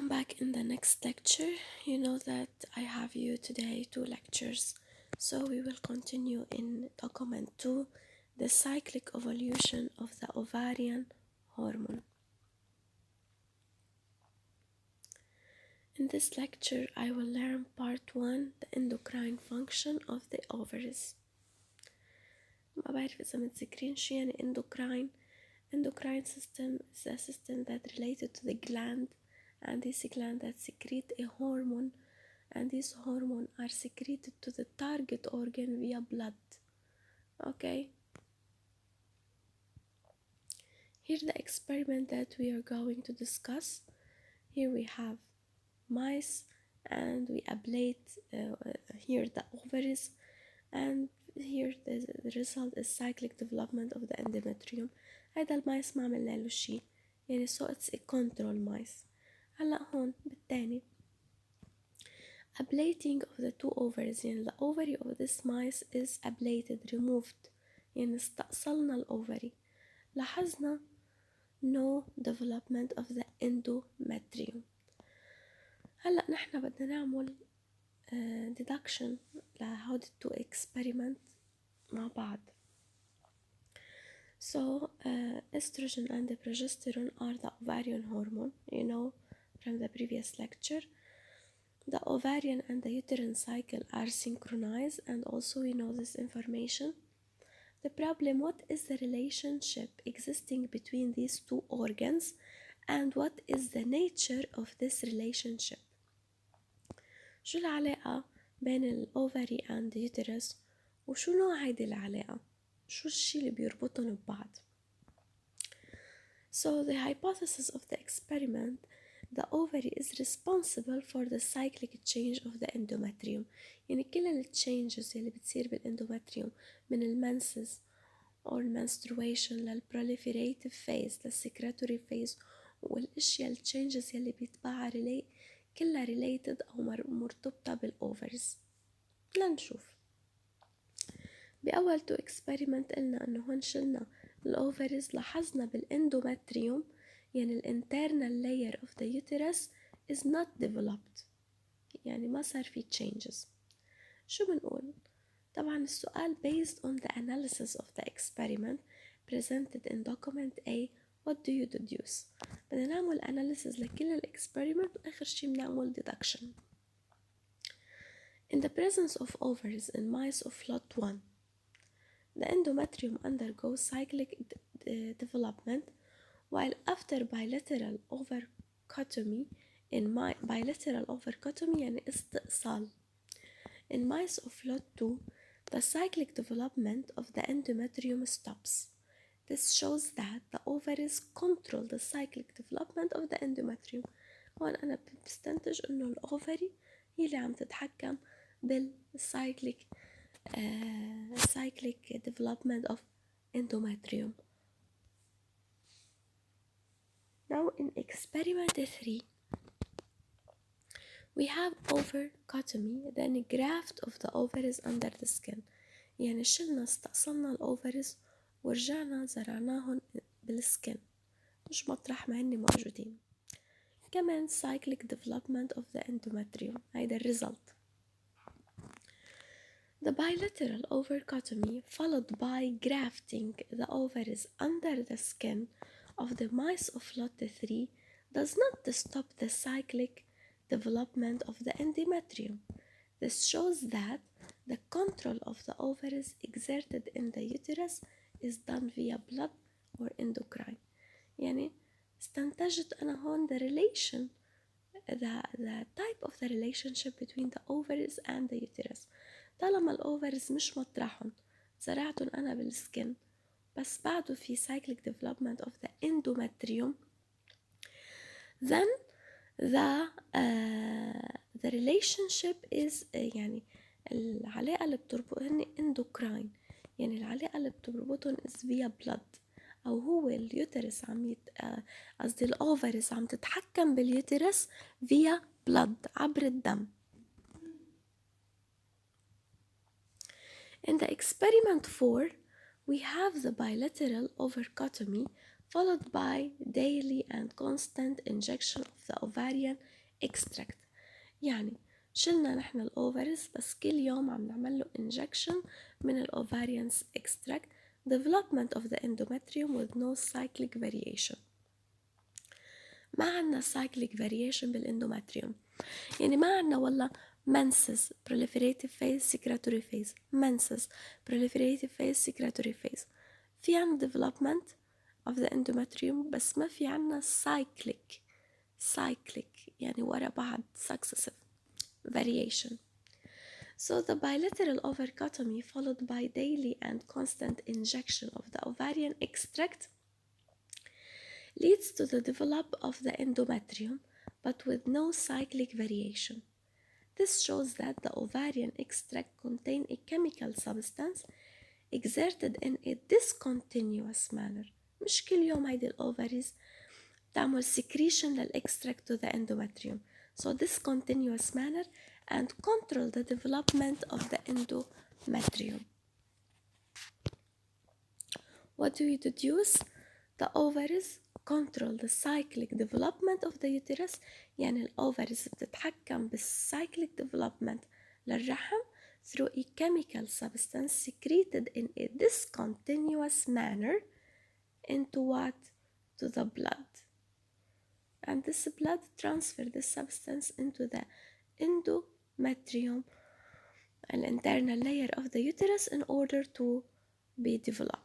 Welcome back in the next lecture. You know that I have you today 2 lectures, so we will continue in document 2, the cyclic evolution of the ovarian hormone. In this lecture I will learn part 1, the endocrine function of the ovaries. ما بعرف إذا متذكرين شو يعني endocrine. Endocrine system is a system that related to the gland, and this gland that secrete a hormone, and these hormones are secreted to the target organ via blood. Okay, here the experiment that we are going to discuss. Here we have mice, and we ablate here the ovaries, and here the result is cyclic development of the endometrium. هيدا المايس ما عملنا له شي، يعني so it's a control mice. هلا هون بالتاني ablating of the 2 ovaries، يعني the ovary of this mice is ablated, removed، يعني استأصلنا الأوفري. لاحظنا no development of the endometrium. هلا نحن بدنا نعمل deduction لهود ال 2 experiment مع بعض. So estrogen and the progesterone are the ovarian hormone, you know from the previous lecture. The ovarian and the uterine cycle are synchronized, and also we know this information. The problem, what is the relationship existing between these 2 organs, and what is the nature of this relationship? شو العلاقة بين الأوفري and the uterus، وشو نوع هيدي العلاقة، شو الشي اللي بيربطهم ببعض. So the hypothesis of the experiment, the ovary is responsible for the cyclic change of the endometrium. يعني كل ال changes اللي بتصير بالendometrium من المنسز or menstruation للproliferative phase للsecretory phase، والاشياء ال changes اللي بيتبعها كلها related أو مرتبطة بالovaries. لنشوف. بأول 2 experiment قلنا إنه هون شلنا الأوفريز، لاحظنا بالإندومتريوم يعني الانترنال layer of the uterus is not developed، يعني ما صار في changes. شو بنقول؟ طبعا السؤال based on the analysis of the experiment presented in document A. What do you deduce؟ بدنا نعمل analysis لكل الإكسبيرمنت، وآخر شي بنعمل deduction. In the presence of ovaries in mice of lot 1, the endometrium undergoes cyclic development, while after bilateral ovarectomy bilateral ovarectomy يعني استئصال. In mice of lot 2, the cyclic development of the endometrium stops. This shows that the ovaries control the cyclic development of the endometrium. هون أنا بستنتج إنه الأوفري هي اللي عم تتحكم بالcyclic development of endometrium. Now in experiment 3, we have ovarectomy, then graft of the ovaries under the skin. يعني شلنا استأصلنا الأوفريز ورجعنا زرعناهم بالسكن، مش مطرح ما هن موجودين. كمان cyclic development of the endometrium، هيدا الريزلت. The bilateral ovarectomy followed by grafting the ovaries under the skin of the mice of lot 3 does not stop the cyclic development of the endometrium. This shows that the control of the ovaries exerted in the uterus is done via blood or endocrine. يعني استنتجت أنا هون the relation, the type of the relationship between the ovaries and the uterus. طالما الأوفرز مش مطرحهم، زرعتهم أنا بالسكن، بس بعده في cyclic development of the endometrium, then the relationship is يعني العلاقة اللي بتربطهم endocrine، يعني العلاقة اللي بتربطهم is via blood، أو هو اليوترس قصدي الأوفرز عم تتحكم باليوترس via blood عبر الدم. In the experiment 4, we have the bilateral ovarectomy followed by daily and constant injection of the ovarian extract. يعني شلنا نحن الأوفرز بس كل يوم عم نعمل له injection من الأوفاريان's extract. Development of the endometrium with no cyclic variation. ما عنا cyclic variation بالإندومتريوم، يعني ما عنا والله menses proliferative phase secretory phase menses proliferative phase secretory phase. في عنا development of the endometrium بس ما في عنا cyclic يعني ورا بعض successive variation. So the bilateral ovariotomy followed by daily and constant injection of the ovarian extract leads to the development of the endometrium but with no cyclic variation. This shows that the ovarian extract contain a chemical substance exerted in a discontinuous manner. مش كل يوم هيدي الأوفريز تعمل secretion للإكستراكت to the endometrium. So discontinuous manner and control the development of the endometrium. What do we deduce? The ovaries control the cyclic development of the uterus. يعني الأوفرز بتتحكم بالcyclic development للرحم through a chemical substance secreted in a discontinuous manner into what? To the blood. And this blood transfer this substance into the endometrium, an internal layer of the uterus, in order to be developed.